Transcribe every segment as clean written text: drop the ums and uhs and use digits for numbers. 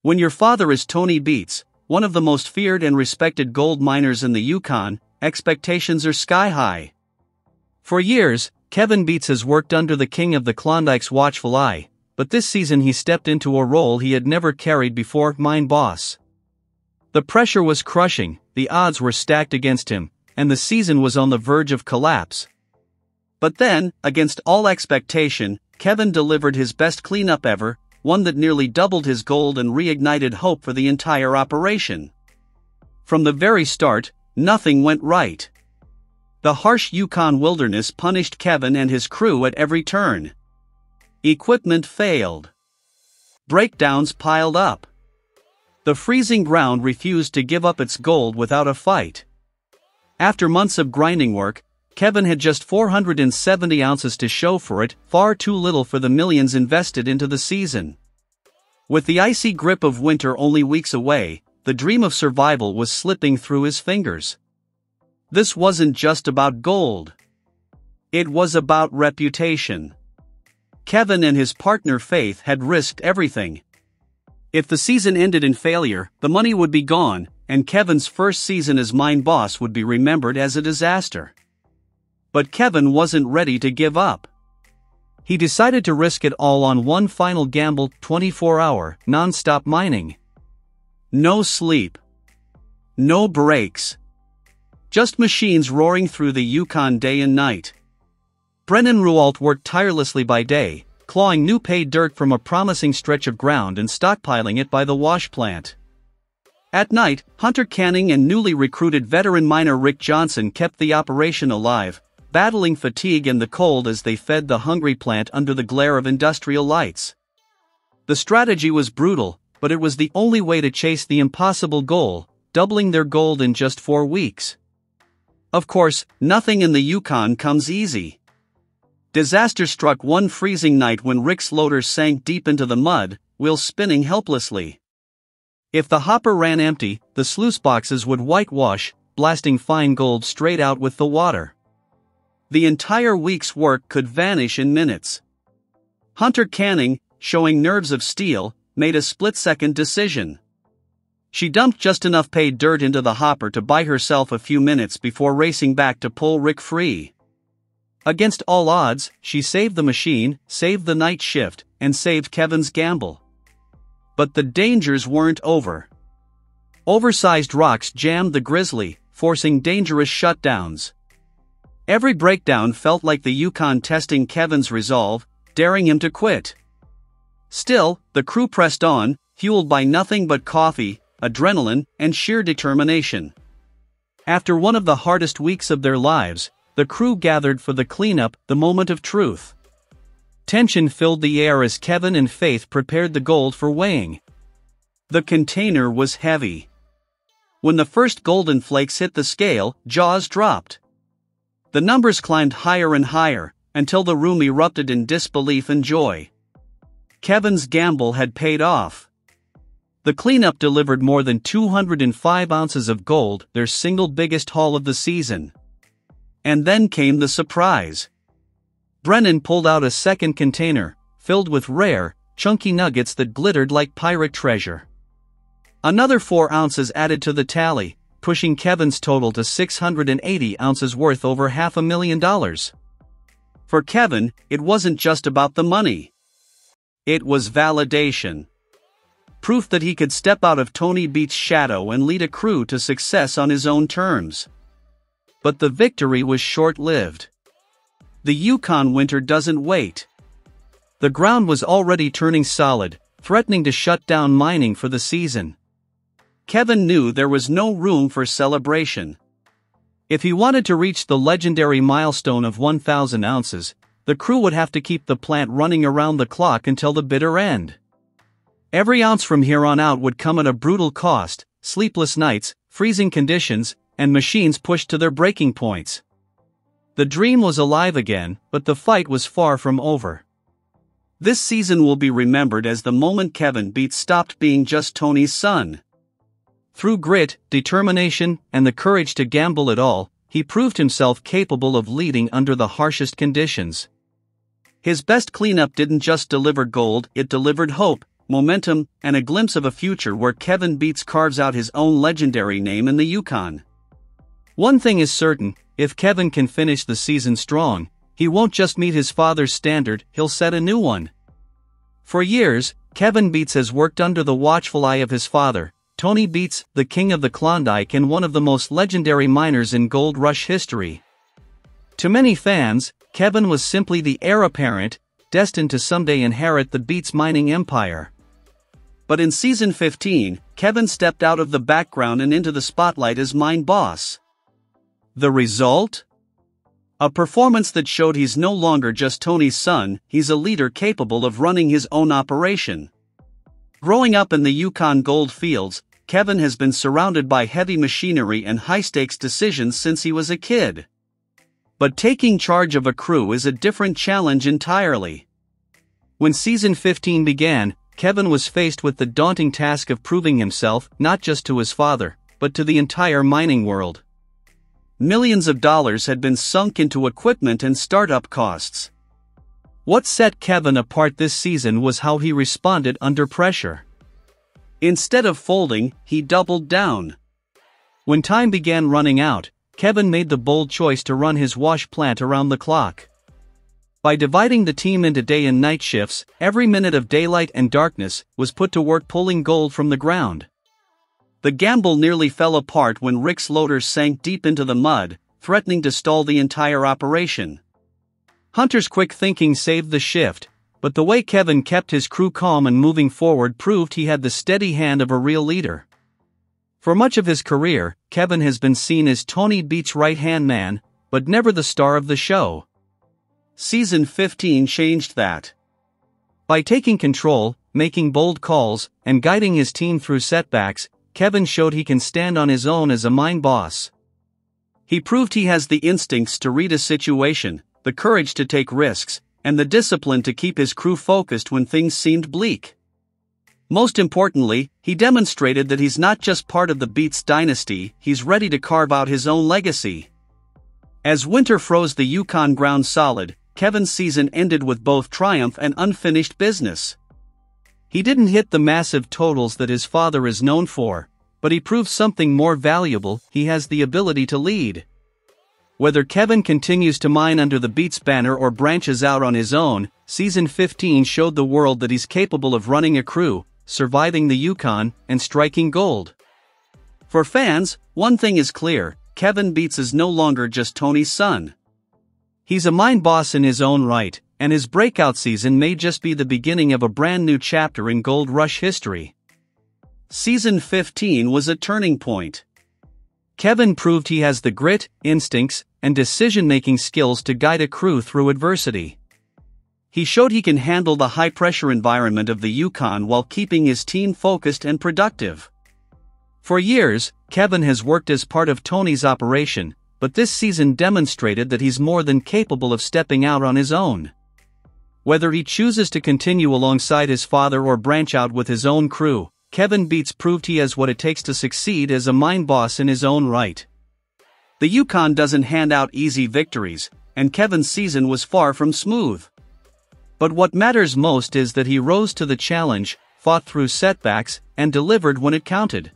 When your father is Tony Beets, one of the most feared and respected gold miners in the Yukon, expectations are sky high. For years, Kevin Beets has worked under the king of the Klondike's watchful eye, but this season he stepped into a role he had never carried before: mine boss. The pressure was crushing, the odds were stacked against him, and the season was on the verge of collapse. But then, against all expectation, Kevin delivered his best cleanup ever, one that nearly doubled his gold and reignited hope for the entire operation. From the very start, nothing went right. The harsh Yukon wilderness punished Kevin and his crew at every turn. Equipment failed. Breakdowns piled up. The freezing ground refused to give up its gold without a fight. After months of grinding work, Kevin had just 470 ounces to show for it, far too little for the millions invested into the season. With the icy grip of winter only weeks away, the dream of survival was slipping through his fingers. This wasn't just about gold. It was about reputation. Kevin and his partner Faith had risked everything. If the season ended in failure, the money would be gone, and Kevin's first season as mine boss would be remembered as a disaster. But Kevin wasn't ready to give up. He decided to risk it all on one final gamble: 24-hour, non-stop mining. No sleep. No breaks. Just machines roaring through the Yukon day and night. Brennan Rualt worked tirelessly by day, clawing new paid dirt from a promising stretch of ground and stockpiling it by the wash plant. At night, Hunter Canning and newly recruited veteran miner Rick Johnson kept the operation alive, battling fatigue and the cold as they fed the hungry plant under the glare of industrial lights. The strategy was brutal, but it was the only way to chase the impossible goal: doubling their gold in just 4 weeks. Of course, nothing in the Yukon comes easy. Disaster struck one freezing night when Rick's loader sank deep into the mud, wheels spinning helplessly. If the hopper ran empty, the sluice boxes would whitewash, blasting fine gold straight out with the water. The entire week's work could vanish in minutes. Hunter Canning, showing nerves of steel, made a split-second decision. She dumped just enough paid dirt into the hopper to buy herself a few minutes before racing back to pull Rick free. Against all odds, she saved the machine, saved the night shift, and saved Kevin's gamble. But the dangers weren't over. Oversized rocks jammed the Grizzly, forcing dangerous shutdowns. Every breakdown felt like the Yukon testing Kevin's resolve, daring him to quit. Still, the crew pressed on, fueled by nothing but coffee, adrenaline, and sheer determination. After one of the hardest weeks of their lives, the crew gathered for the cleanup, the moment of truth. Tension filled the air as Kevin and Faith prepared the gold for weighing. The container was heavy. When the first golden flakes hit the scale, jaws dropped. The numbers climbed higher and higher, until the room erupted in disbelief and joy. Kevin's gamble had paid off. The cleanup delivered more than 205 ounces of gold, their single biggest haul of the season. And then came the surprise. Brennan pulled out a second container, filled with rare, chunky nuggets that glittered like pirate treasure. Another 4 ounces added to the tally, pushing Kevin's total to 680 ounces worth over $500,000. For Kevin, it wasn't just about the money. It was validation. Proof that he could step out of Tony Beets' shadow and lead a crew to success on his own terms. But the victory was short-lived. The Yukon winter doesn't wait. The ground was already turning solid, threatening to shut down mining for the season. Kevin knew there was no room for celebration. If he wanted to reach the legendary milestone of 1,000 ounces, the crew would have to keep the plant running around the clock until the bitter end. Every ounce from here on out would come at a brutal cost: sleepless nights, freezing conditions, and machines pushed to their breaking points. The dream was alive again, but the fight was far from over. This season will be remembered as the moment Kevin Beets stopped being just Tony's son. Through grit, determination, and the courage to gamble it all, he proved himself capable of leading under the harshest conditions. His best cleanup didn't just deliver gold, it delivered hope, momentum, and a glimpse of a future where Kevin Beets carves out his own legendary name in the Yukon. One thing is certain, if Kevin can finish the season strong, he won't just meet his father's standard, he'll set a new one. For years, Kevin Beets has worked under the watchful eye of his father, Tony Beets, the king of the Klondike and one of the most legendary miners in gold rush history. To many fans, Kevin was simply the heir apparent, destined to someday inherit the Beets mining empire. But in season 15, Kevin stepped out of the background and into the spotlight as mine boss. The result? A performance that showed he's no longer just Tony's son, he's a leader capable of running his own operation. Growing up in the Yukon gold fields, Kevin has been surrounded by heavy machinery and high-stakes decisions since he was a kid. But taking charge of a crew is a different challenge entirely. When season 15 began, Kevin was faced with the daunting task of proving himself not just to his father, but to the entire mining world. Millions of dollars had been sunk into equipment and startup costs. What set Kevin apart this season was how he responded under pressure. Instead of folding, he doubled down. When time began running out, Kevin made the bold choice to run his wash plant around the clock. By dividing the team into day and night shifts, every minute of daylight and darkness was put to work pulling gold from the ground. The gamble nearly fell apart when Rick's loader sank deep into the mud, threatening to stall the entire operation. Hunter's quick thinking saved the shift, but the way Kevin kept his crew calm and moving forward proved he had the steady hand of a real leader. For much of his career, Kevin has been seen as Tony Beets' right-hand man, but never the star of the show. Season 15 changed that. By taking control, making bold calls, and guiding his team through setbacks, Kevin showed he can stand on his own as a mine boss. He proved he has the instincts to read a situation, the courage to take risks, and the discipline to keep his crew focused when things seemed bleak. Most importantly, he demonstrated that he's not just part of the Beets dynasty, he's ready to carve out his own legacy. As winter froze the Yukon ground solid, Kevin's season ended with both triumph and unfinished business. He didn't hit the massive totals that his father is known for, but he proved something more valuable: he has the ability to lead. Whether Kevin continues to mine under the Beets banner or branches out on his own, season 15 showed the world that he's capable of running a crew, surviving the Yukon, and striking gold. For fans, one thing is clear: Kevin Beets is no longer just Tony's son. He's a mine boss in his own right, and his breakout season may just be the beginning of a brand new chapter in gold rush history. Season 15 was a turning point. Kevin proved he has the grit, instincts, and decision-making skills to guide a crew through adversity. He showed he can handle the high-pressure environment of the Yukon while keeping his team focused and productive. For years, Kevin has worked as part of Tony's operation, but this season demonstrated that he's more than capable of stepping out on his own. Whether he chooses to continue alongside his father or branch out with his own crew, Kevin Beets proved he has what it takes to succeed as a mine boss in his own right. The Yukon doesn't hand out easy victories, and Kevin's season was far from smooth. But what matters most is that he rose to the challenge, fought through setbacks, and delivered when it counted.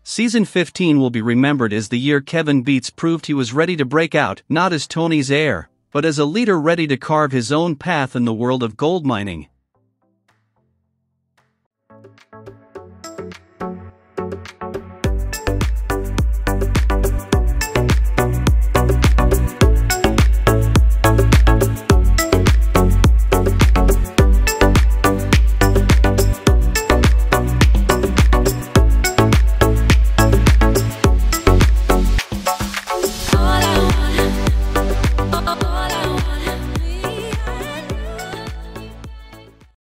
Season 15 will be remembered as the year Kevin Beets proved he was ready to break out, not as Tony's heir, but as a leader ready to carve his own path in the world of gold mining.